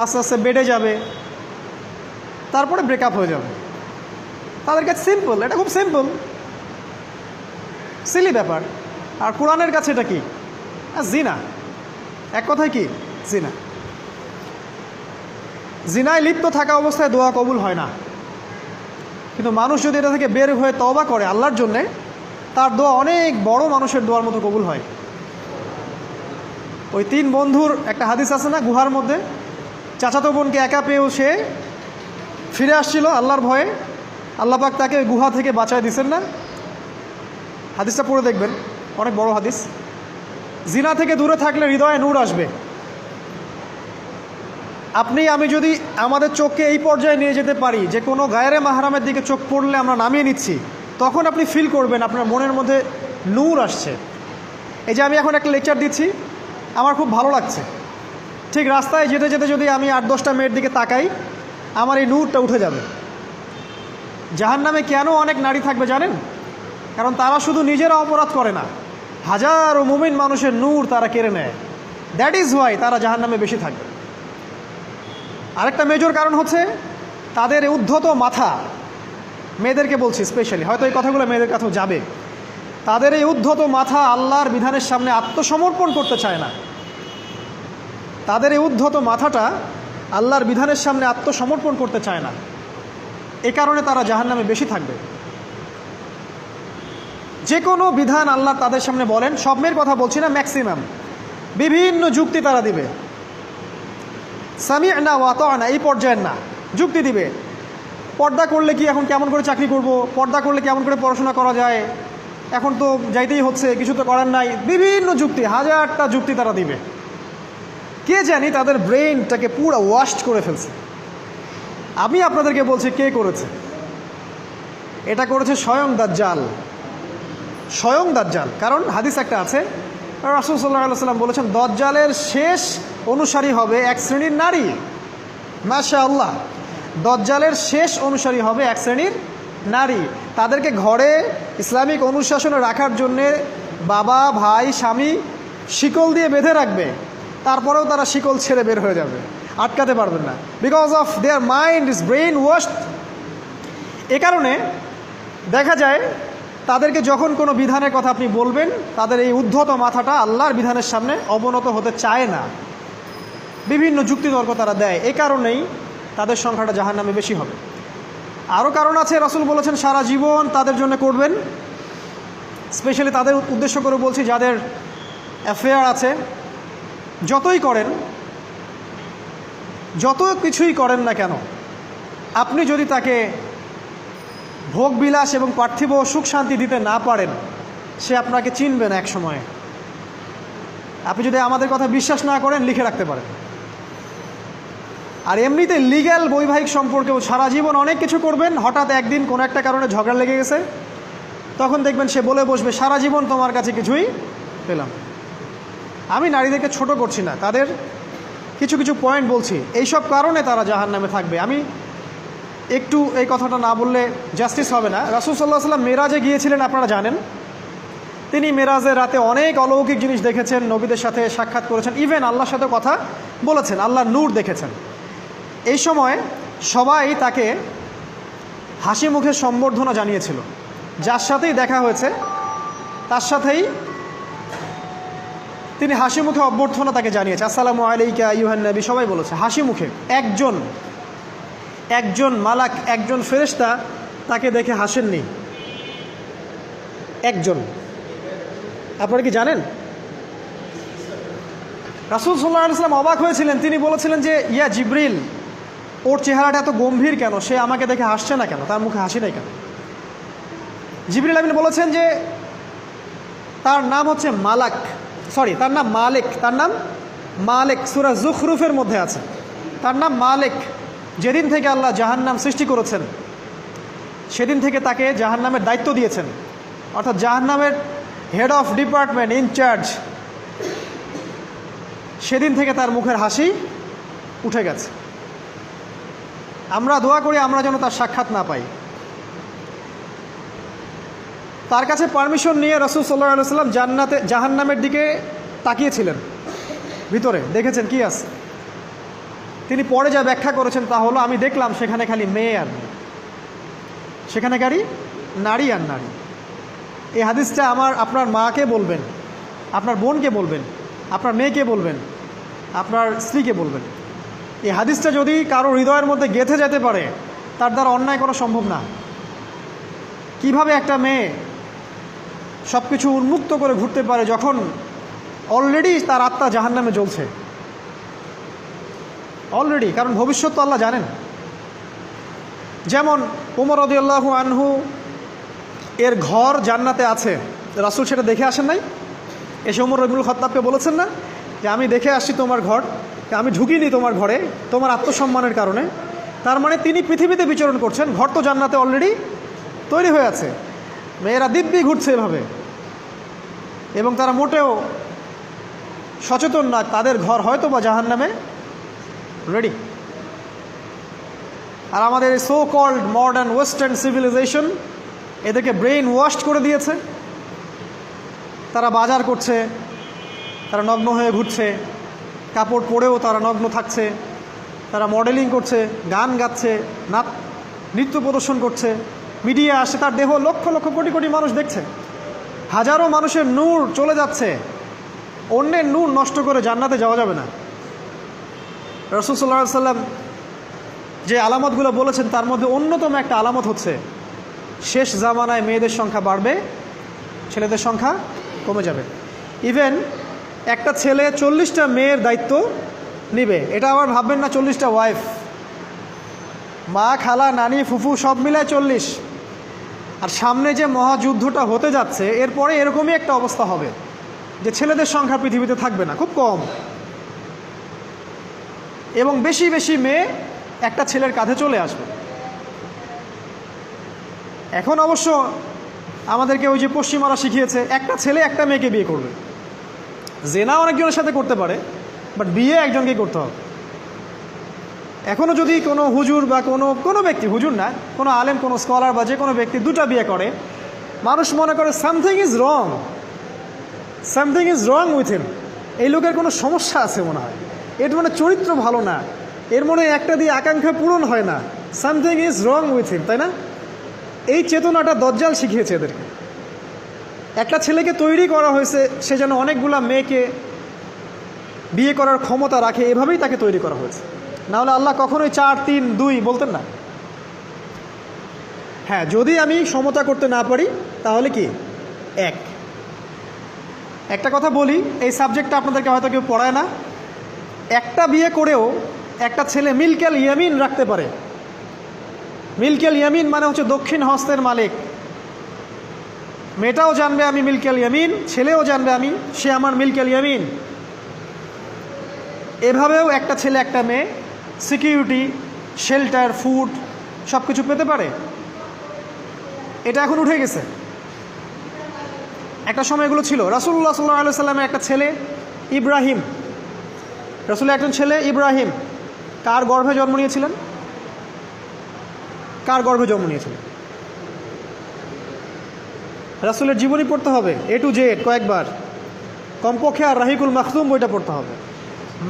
আস্তে আস্তে বেড়ে যাবে, তারপরে ব্রেকআপ হয়ে যাবে। তাদের কাছে সিম্পল, এটা খুব সিম্পল, সিলি ব্যাপার। আর কোরআনের কাছে এটা কি? জিনা। এক কথায় কি? জিনা। জিনায় লিপ্ত থাকা অবস্থায় দোয়া কবুল হয় না, কিন্তু মানুষ যদি এটা থেকে বের হয়ে তওবা করে আল্লাহর জন্যে, তার দোয়া অনেক বড় মানুষের দোয়ার মতো কবুল হয়। ওই 3 বন্ধুর একটা হাদিস আছে না, গুহার মধ্যে চাচাতো বোনকে একা পেয়েও সে ফিরে আসছিল আল্লাহর ভয়ে, আল্লাহ পাক তাকে ওই গুহা থেকে বাঁচায় দিচ্ছেন না? হাদিসটা পড়ে দেখবেন, অনেক বড় হাদিস। জিনা থেকে দূরে থাকলে হৃদয়ে নূর আসবে। আপনি আমি যদি আমাদের চোখকে এই পর্যায়ে নিয়ে যেতে পারি যে কোনো গায়রে মাহরামের দিকে চোখ পড়লে আমরা নামিয়ে নিচ্ছি, তখন আপনি ফিল করবেন আপনার মনের মধ্যে নূর আসছে। এই যে আমি এখন একটা লেকচার দিচ্ছি, আমার খুব ভালো লাগছে। ঠিক রাস্তায় যেতে যেতে যদি আমি 8-10টা মেয়ের দিকে তাকাই, আমার এই নূরটা উঠে যাবে। জাহান্নামে কেন অনেক নারী থাকবে জানেন? কারণ তারা শুধু নিজেরা অপরাধ করে না, হাজারো মুমিন মানুষের নূর তারা কেড়ে নেয়। দ্যাট ইজ ওয়াই তারা জাহান্নামে বেশি থাকবে। আরেকটা মেজর কারণ হচ্ছে তাদের উদ্ধত মাথা। মেয়েদেরকে বলছি স্পেশালি, হয়তো এই কথাগুলো মেয়েদের কাছেও যাবে। তাদের এই উদ্ধত মাথা আল্লাহর বিধানের সামনে আত্মসমর্পণ করতে চায় না। তাদের এই উদ্ধত মাথাটা আল্লাহর বিধানের সামনে আত্মসমর্পণ করতে চায় না, এ কারণে তারা জাহান্নামে বেশি থাকবে। যে কোনো বিধান আল্লাহ তাদের সামনে বলেন, সব মেয়ের কথা বলছি না, ম্যাক্সিমাম বিভিন্ন যুক্তি তারা দিবে। সামি'না ওয়া আতা'না এই পর্যায়ের না, যুক্তি দিবে। পর্দা করলে কি এখন কেমন করে চাকরি করব, পর্দা করলে কেমন করে পড়াশোনা করা যায়, এখন তো যাইতেই হচ্ছে, কিছু তো করার নাই, বিভিন্ন যুক্তি, হাজারটা যুক্তি তারা দিবে। কে জানি তাদের ব্রেইনটাকে পুরো ওয়াশড করে ফেলছে। আমি আপনাদেরকে বলছি কে করেছে? এটা করেছে স্বয়ং দাজ্জাল। স্বয়ং দাজ্জাল। কারণ হাদিস একটা আছে, রাসূল সাল্লাল্লাহু আলাইহি ওয়াসাল্লাম বলেছেন দাজ্জালের শেষ অনুসারী হবে এক শ্রেণীর নারী। মাশাআল্লাহ, দাজ্জালের শেষ অনুসারী হবে এক শ্রেণীর নারী। তাদেরকে ঘরে ইসলামিক অনুশাসনে রাখার জন্যে বাবা, ভাই, স্বামী শিকল দিয়ে বেঁধে রাখবে, তারপরেও তারা শিকল ছেড়ে বের হয়ে যাবে, আটকাতে পারবেন না, because of their mind is brainwashed. এ কারণে দেখা যায় তাদেরকে যখন কোনো বিধানের কথা আপনি বলবেন, তাদের এই উদ্ধত মাথাটা আল্লাহর বিধানের সামনে অবনত হতে চায় না, বিভিন্ন যুক্তিতর্ক তারা দেয়। এ কারণেই তাদের সংখ্যাটা জাহান্নামে বেশি হবে। আরও কারণ আছে, রাসূল বলেছেন সারা জীবন তাদের জন্য করবেন। স্পেশালি তাদের উদ্দেশ্য করে বলছি যাদের অ্যাফেয়ার আছে, যতই করেন, যত কিছুই করেন না কেন, আপনি যদি তাকে ভোগবিলাস এবং পার্থিব সুখ শান্তি দিতে না পারেন, সে আপনাকে চিনবে না এক সময়ে। আপনি যদি আমাদের কথা বিশ্বাস না করেন, লিখে রাখতে পারেন। আর এমনিতে লিগ্যাল বৈবাহিক সম্পর্কেও সারা জীবন অনেক কিছু করবেন, হঠাৎ একদিন কোনো একটা কারণে ঝগড়া লেগে গেছে, তখন দেখবেন সে বলে বসবে সারা জীবন তোমার কাছে কিছুই পেলাম। আমি নারীদেরকে ছোট করছি না, তাদের কিছু কিছু পয়েন্ট বলছি, এইসব কারণে তারা জাহান্নামে থাকবে। আমি একটু এই কথাটা না বললে জাস্টিস হবে না। রাসূল সাল্লাল্লাহু আলাইহি ওয়াসাল্লাম মেরাজে গিয়েছিলেন, আপনারা জানেন। তিনি মেরাজের রাতে অনেক অলৌকিক জিনিস দেখেছেন, নবীদের সাথে সাক্ষাৎ করেছেন, ইভেন আল্লাহর সাথে কথা বলেছেন, আল্লাহর নূর দেখেছেন। এই সময় সবাই তাকে হাসি মুখে সম্বর্ধনা জানিয়েছিল। যার সাথেই দেখা হয়েছে তার সাথেই তিনি হাসি মুখে অভ্যর্থনা তাকে জানিয়েছে, আসসালামু আলাইকা আইয়ুহান নবী, সবাই বলেছে হাসি মুখে। একজন মালাক, একজন ফেরেশতা তাকে দেখে হাসেননি, একজন। আপনারা কি জানেন? রাসূল সাল্লাল্লাহু আলাইহি ওয়াসাল্লাম অবাক হয়েছিলেন। তিনি বলেছিলেন যে ইয়া জিবরিল, ওর চেহারাটা এত গম্ভীর কেন, সে আমাকে দেখে হাসছে না কেন, তার মুখে হাসি নাই কেন? জিবরিল আমিন বলেছেন যে তার নাম হচ্ছে মালাক, সরি তার নাম মালিক, তার নাম মালিক, সূরা যুখরুফের মধ্যে আছে, তার নাম মালিক। যেদিন থেকে আল্লাহ জাহান্নাম সৃষ্টি করেছেন, সেদিন থেকে তাকে জাহান্নামের দায়িত্ব দিয়েছেন, অর্থাৎ জাহান্নামের হেড অফ ডিপার্টমেন্ট, ইনচার্জ। সেদিন থেকে তার মুখের হাসি উঠে গেছে। আমরা দোয়া করি আমরা যেন তার সাক্ষাৎ না পাই। তার কাছে পারমিশন নিয়ে রাসূল সাল্লাল্লাহু আলাইহি ওয়াসাল্লাম জাহান্নামের দিকে তাকিয়েছিলেন, ভিতরে দেখেছেন কি আছে। তিনি পরে যা ব্যাখ্যা করেছেন তা হলো, আমি দেখলাম সেখানে খালি মেয়ে আর মেয়ে, সেখানে খালি নারী আর নারী। এই হাদিসটা আপনার মাকে বলবেন, আপনার বোনকে বলবেন, আপনার মেয়েকে বলবেন, আপনার স্ত্রীকে বলবেন। এই হাদিসটা যদি কারো হৃদয়ের মধ্যে গেঁথে যেতে পারে, তার দ্বারা অন্যায় করা সম্ভব না। কিভাবে একটা মেয়ে সব কিছু উন্মুক্ত করে ঘুরতে পারে যখন অলরেডি তার আত্মা জাহান্নামে জ্বলছে অলরেডি, কারণ ভবিষ্যৎ তো আল্লাহ জানেন। যেমন ওমর রাদিয়াল্লাহু আনহু এর ঘর জান্নাতে আছে, রাসূল সেটা দেখে আসেন নাই? এসে ওমর ইবনুল খাত্তাবকে বলেছেন না যে আমি দেখে আসছি তোমার ঘর, আমি ঢুকিনি তোমার ঘরে তোমার আত্মসম্মানের কারণে। তার মানে তিনি পৃথিবীতে বিচরণ করছেন, ঘর তো জান্নাতে অলরেডি তৈরি হয়ে আছে। মেয়েরা দিব্যি ঘুরছে এভাবে, এবং তারা মোটেও সচেতন না তাদের ঘর হয়তো বা জাহান্নামে রেডি। আর আমাদের এই so called modern western civilization এদেরকে ব্রেইন ওয়াশড করে দিয়েছে। তারা বাজার করছে, তারা নগ্ন হয়ে ঘুরছে, কাপড় পরেও তারা নগ্ন থাকছে, তারা মডেলিং করছে, গান গাচ্ছে, নৃত্য প্রদর্শন করছে, মিডিয়া আসে, তার দেহ লক্ষ লক্ষ কোটি কোটি মানুষ দেখছে। হাজারো মানুষের নূর চলে যাচ্ছে, অন্যের নূর নষ্ট করে জান্নাতে যাওয়া যাবে না। রাসূল সাল্লাল্লাহু আলাইহি ওয়াসাল্লাম যে আলামতগুলো বলেছেন তার মধ্যে অন্যতম একটা আলামত হচ্ছে শেষ জামানায় মেয়েদের সংখ্যা বাড়বে, ছেলেদের সংখ্যা কমে যাবে। ইভেন একটা ছেলে 40টা মেয়ের দায়িত্ব নিবে। এটা আবার ভাববেন না 40টা ওয়াইফ, মা, খালা, নানি, ফুফু সব মিলায় 40। আর সামনে যে মহাযুদ্ধটা হতে যাচ্ছে এরপরে এরকমই একটা অবস্থা হবে যে ছেলেদের সংখ্যা পৃথিবীতে থাকবে না, খুব কম, এবং বেশি বেশি মেয়ে একটা ছেলের কাঁধে চলে আসবে। এখন অবশ্য আমাদেরকে ওই যে পশ্চিমারা শিখিয়েছে একটা ছেলে একটা মেয়েকে বিয়ে করবে। জেনা অনেকজনের সাথে করতে পারে, বাট বিয়ে একজনকেই করতে হবে। এখনও যদি কোনো হুজুর বা কোনো ব্যক্তি, হুজুর না, কোনো আলেম, কোনো স্কলার বা যে কোনো ব্যক্তি দুটা বিয়ে করে, মানুষ মনে করে something is wrong, something is wrong with him. এই লোকের কোনো সমস্যা আছে মনে হয়, এর মানে চরিত্র ভালো না, এর মনে একটা দিয়ে আকাঙ্ক্ষা পূরণ হয় না, something is wrong with him, তাই না? এই চেতনাটা দজ্জাল শিখিয়েছে এদেরকে। একটা ছেলেকে তৈরি করা হয়েছে সে যেন অনেকগুলা মেয়েকে বিয়ে করার ক্ষমতা রাখে, এভাবেই তাকে তৈরি করা হয়েছে। নাহলে আল্লাহ কখনোই 4, 3, 2 বলতেন না। হ্যাঁ, যদি আমি সমতা করতে না পারি তাহলে কি একটা কথা বলি, এই সাবজেক্টটা আপনাদেরকে হয়তো কেউ পড়ায় না। একটা বিয়ে করেও একটা ছেলে মিল্কেল ইয়ামিন রাখতে পারে। মিল্কেল ইয়ামিন মানে হচ্ছে দক্ষিণ হস্তের মালিক। মেয়েটাও জানবে আমি মিল্কেল ইয়ামিন, ছেলেও জানবে সে আমার মিল্কেল ইয়ামিন। এভাবেও একটা ছেলে একটা মেয়ে সিকিউরিটি, শেল্টার, ফুড সব কিছু পেতে পারে। এটা এখন উঠে গেছে, একটা সময় এগুলো ছিল। রাসূলুল্লাহ সাল্লাল্লাহু আলাইহি ওয়াসাল্লামের একটা ছেলে ইব্রাহিম, রাসূলের একজন ছেলে ইব্রাহিম কার গর্ভে জন্ম নিয়েছিলেন? কার গর্ভে জন্ম নিয়েছিলেন? রাসূলের জীবনী পড়তে হবে A to Z কয়েকবার, কমপক্ষে আর রাহিকুল মাখতুম বইটা পড়তে হবে।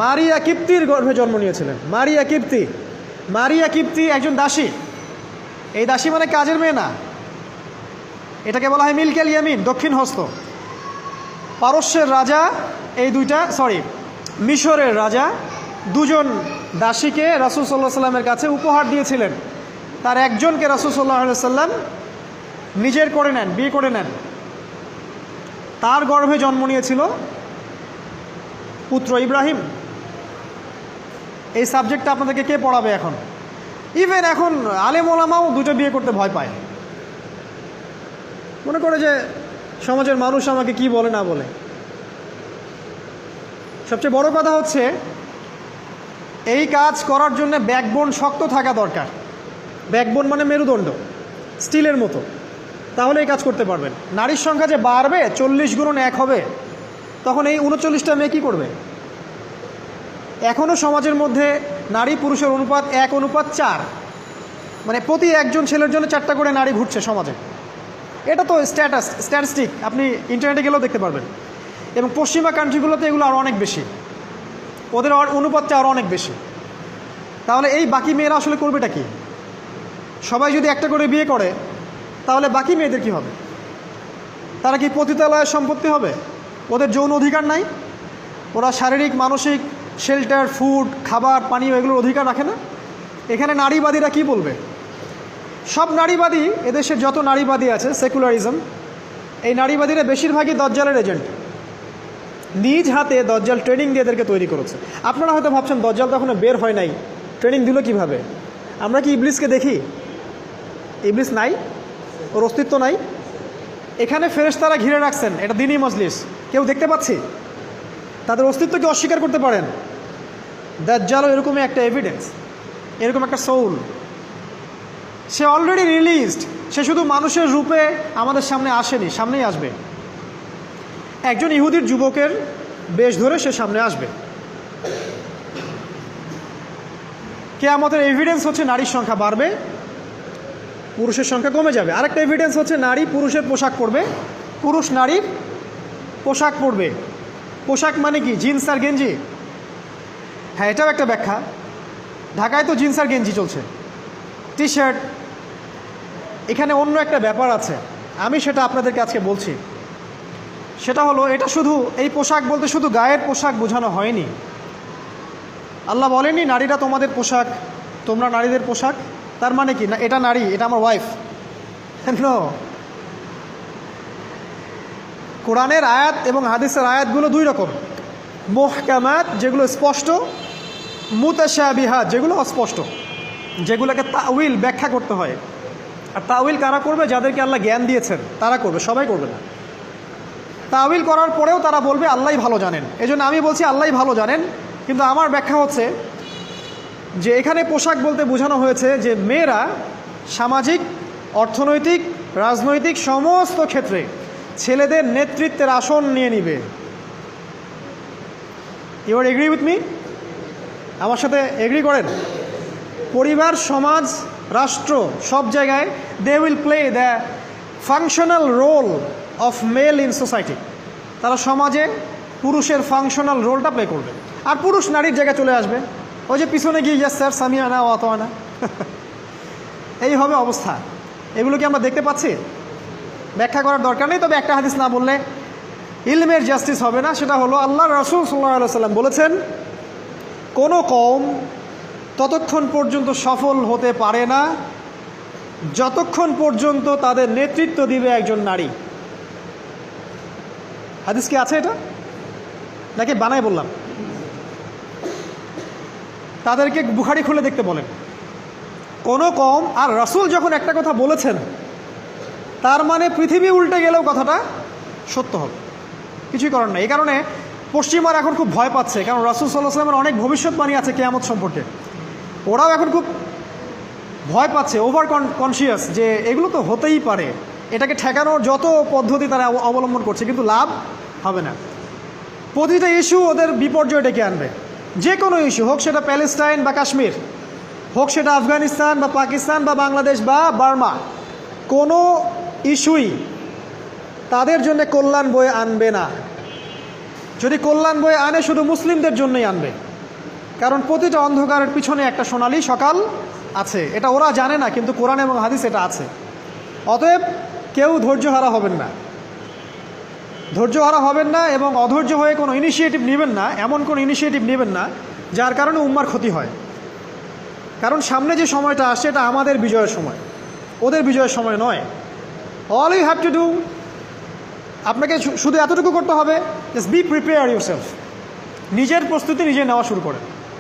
মারিয়া কিপ্তির গর্ভে জন্ম নিয়েছিলেন। মারিয়া কিপ্তি একজন দাসী। এই দাসী মানে কাজের মেয়ে না, এটাকে বলা হয় মিল্কেল ইয়ামিন, দক্ষিণ হস্ত। পারস্যের রাজা মিশরের রাজা দুজন দাসীকে রাসূল সাল্লাল্লাহু আলাইহি সাল্লামের কাছে উপহার দিয়েছিলেন। তার একজনকে রাসূল সাল্লাল্লাহু আলাইহি সাল্লাম নিজের করে নেন, বিয়ে করে নেন। তার গর্ভে জন্ম নিয়েছিল পুত্র ইব্রাহিম। এই সাবজেক্টটা আপনাদেরকে কে পড়াবে এখন? ইভেন এখন আলেম ওলামাও দুটো বিয়ে করতে ভয় পায়, মনে করে যে সমাজের মানুষ আমাকে কি বলে না বলে। সবচেয়ে বড় কথা হচ্ছে এই কাজ করার জন্য ব্যাকবোন শক্ত থাকা দরকার। ব্যাকবোন মানে মেরুদণ্ড, স্টিলের মতো, তাহলে এই কাজ করতে পারবেন। নারীর সংখ্যা যে বাড়বে, 40 গুণন 1 হবে, তখন এই 39টা মেয়ে কী করবে? এখনও সমাজের মধ্যে নারী পুরুষের অনুপাত 1:4, মানে প্রতি একজন ছেলের জন্য 4টা করে নারী ঘুরছে সমাজে। এটা তো স্ট্যাটিস্টিক, আপনি ইন্টারনেটে গেলেও দেখতে পারবেন। এবং পশ্চিমা কান্ট্রিগুলোতে এগুলো আরও অনেক বেশি, ওদের অনুপাতটা আরও অনেক বেশি। তাহলে এই বাকি মেয়েরা আসলে করবেটা কি? সবাই যদি একটা করে বিয়ে করে তাহলে বাকি মেয়েদের কি হবে? তারা কি পতিতালয়ের সম্পত্তি হবে? ওদের যৌন অধিকার নাই? ওরা শারীরিক মানসিক শেল্টার, ফুড, খাবার, পানীয় এগুলোর অধিকার রাখে না? এখানে নারীবাদীরা কি বলবে? সব নারীবাদী, এদেশের যত নারীবাদী আছে, সেকুলারিজম, এই নারীবাদীরা বেশিরভাগই দজ্জালের এজেন্ট। নিজ হাতে দজ্জাল ট্রেনিং দিয়ে এদেরকে তৈরি করেছে। আপনারা হয়তো ভাবছেন দজ্জাল তো এখনো বের হয় নাই, ট্রেনিং দিল কিভাবে? আমরা কি ইবলিসকে দেখি? ইবলিস নাই, ওর অস্তিত্ব নাই। এখানে ফেরেশতারা ঘিরে রাখছেন, এটা দ্বীনি মজলিস, কেউ দেখতে পাচ্ছি? তাদের অস্তিত্বকে অস্বীকার করতে পারেন? দাজ্জালও এরকমই একটা এভিডেন্স, এরকম একটা সোল। সে অলরেডি রিলিজড, সে শুধু মানুষের রূপে আমাদের সামনে আসেনি, সামনেই আসবে। একজন ইহুদির যুবকের বেশ ধরে সে সামনে আসবে। কিয়ামতের এভিডেন্স হচ্ছে নারীর সংখ্যা বাড়বে, পুরুষের সংখ্যা কমে যাবে। আরেকটা এভিডেন্স হচ্ছে নারী পুরুষের পোশাক পরবে, পুরুষ নারীর পোশাক পরবে। পোশাক মানে কি? জিন্স আর গেঞ্জি? হ্যাঁ, এটাও একটা ব্যাখ্যা। ঢাকায় তো জিন্স আর গেঞ্জি চলছে, টি শার্ট। এখানে অন্য একটা ব্যাপার আছে, আমি সেটা আপনাদেরকে আজকে বলছি। সেটা হলো, এটা শুধু এই পোশাক বলতে শুধু গায়ের পোশাক বোঝানো হয়নি। আল্লাহ বলেনি নারীরা তোমাদের পোশাক, তোমরা নারীদের পোশাক। তার মানে কি না এটা নারী, এটা আমার ওয়াইফ? নো। কোরআনের আয়াত এবং হাদিসের আয়াতগুলো দুই রকম। মুহকামাত, যেগুলো স্পষ্ট, মুতাশাবিহাত, যেগুলো অস্পষ্ট, যেগুলোকে তাউইল, ব্যাখ্যা করতে হয়। আর তাউইল কারা করবে? যাদেরকে আল্লাহ জ্ঞান দিয়েছেন তারা করবে, সবাই করবে না। তাউইল করার পরেও তারা বলবে আল্লাহই ভালো জানেন। এজন্য আমি বলছি আল্লাহই ভালো জানেন, কিন্তু আমার ব্যাখ্যা হচ্ছে যে এখানে পোশাক বলতে বোঝানো হয়েছে যে মেয়েরা সামাজিক, অর্থনৈতিক, রাজনৈতিক সমস্ত ক্ষেত্রে ছেলেদের নেতৃত্বের আসন নিয়ে নিবে। You are agree with me? আমার সাথে এগ্রি করেন? পরিবার, সমাজ, রাষ্ট্র, সব জায়গায় they will play the functional role of male in society. তারা সমাজে পুরুষের ফাংশনাল রোলটা প্লে করবে, আর পুরুষ নারীর জায়গায় চলে আসবে। ওই যে পিছনে গিয়ে ইয়াস স্যার, সামিয়ানা ও আতোয়ানা, এই হবে অবস্থা। এগুলো কি আমরা দেখতে পাচ্ছি? ব্যাখ্যা করার দরকার নেই। তবে একটা হাদিস না বললে ইলমের জাস্টিস হবে না। সেটা হলো আল্লাহ রাসূল সাল্লাল্লাহু আলাইহি ওয়াসাল্লাম বলেছেন, কোনো কওম ততক্ষণ পর্যন্ত সফল হতে পারে না যতক্ষণ পর্যন্ত তাদের নেতৃত্ব দিবে একজন নারী। হাদিস কি আছে এটা, নাকি বানায় বললাম? তাদেরকে বুখারী খুলে দেখতে বলেন। কোনো কওম, আর রাসূল যখন একটা কথা বলেছেন তার মানে পৃথিবী উল্টে গেলেও কথাটা সত্য হবে, কিছুই করার নাই। এই কারণে পশ্চিমারা এখন খুব ভয় পাচ্ছে, কারণ রাসূল সাল্লাল্লাহু আলাইহি ওয়াসাল্লামের অনেক ভবিষ্যৎবাণী আছে কিয়ামত সম্পর্কে। ওরাও এখন খুব ভয় পাচ্ছে, ওভার কনসিয়াস, যে এগুলো তো হতেই পারে। এটাকে ঠেকানোর যত পদ্ধতি তারা অবলম্বন করছে, কিন্তু লাভ হবে না। প্রতিটা ইস্যু ওদের বিপর্যয় ডেকে আনবে। যে কোনো ইস্যু হোক, সেটা প্যালেস্টাইন বা কাশ্মীর হোক, সেটা আফগানিস্তান বা পাকিস্তান বা বাংলাদেশ বা বার্মা, কোনো ইস্যুই তাদের জন্য কল্যাণ বয়ে আনবে না। যদি কল্যাণ বয়ে আনে, শুধু মুসলিমদের জন্যই আনবে, কারণ প্রতিটা অন্ধকারের পিছনে একটা সোনালী সকাল আছে। এটা ওরা জানে না, কিন্তু কোরআন এবং হাদিস এটা আছে। অতএব কেউ ধৈর্যহারা হবেন না, ধৈর্যহারা হবেন না, এবং অধৈর্য হয়ে কোনো ইনিশিয়েটিভ নেবেন না, এমন কোনো ইনিশিয়েটিভ নেবেন না যার কারণে উম্মার ক্ষতি হয়। কারণ সামনে যে সময়টা আসছে, এটা আমাদের বিজয়ের সময়, ওদের বিজয়ের সময় নয়। All you have to do, আপনাকে শুধু এতটুকু করতে হবে, জাস্ট বি প্রিপেয়ার ইউরসেলফ। নিজের প্রস্তুতি নিজে নেওয়া শুরু করেন।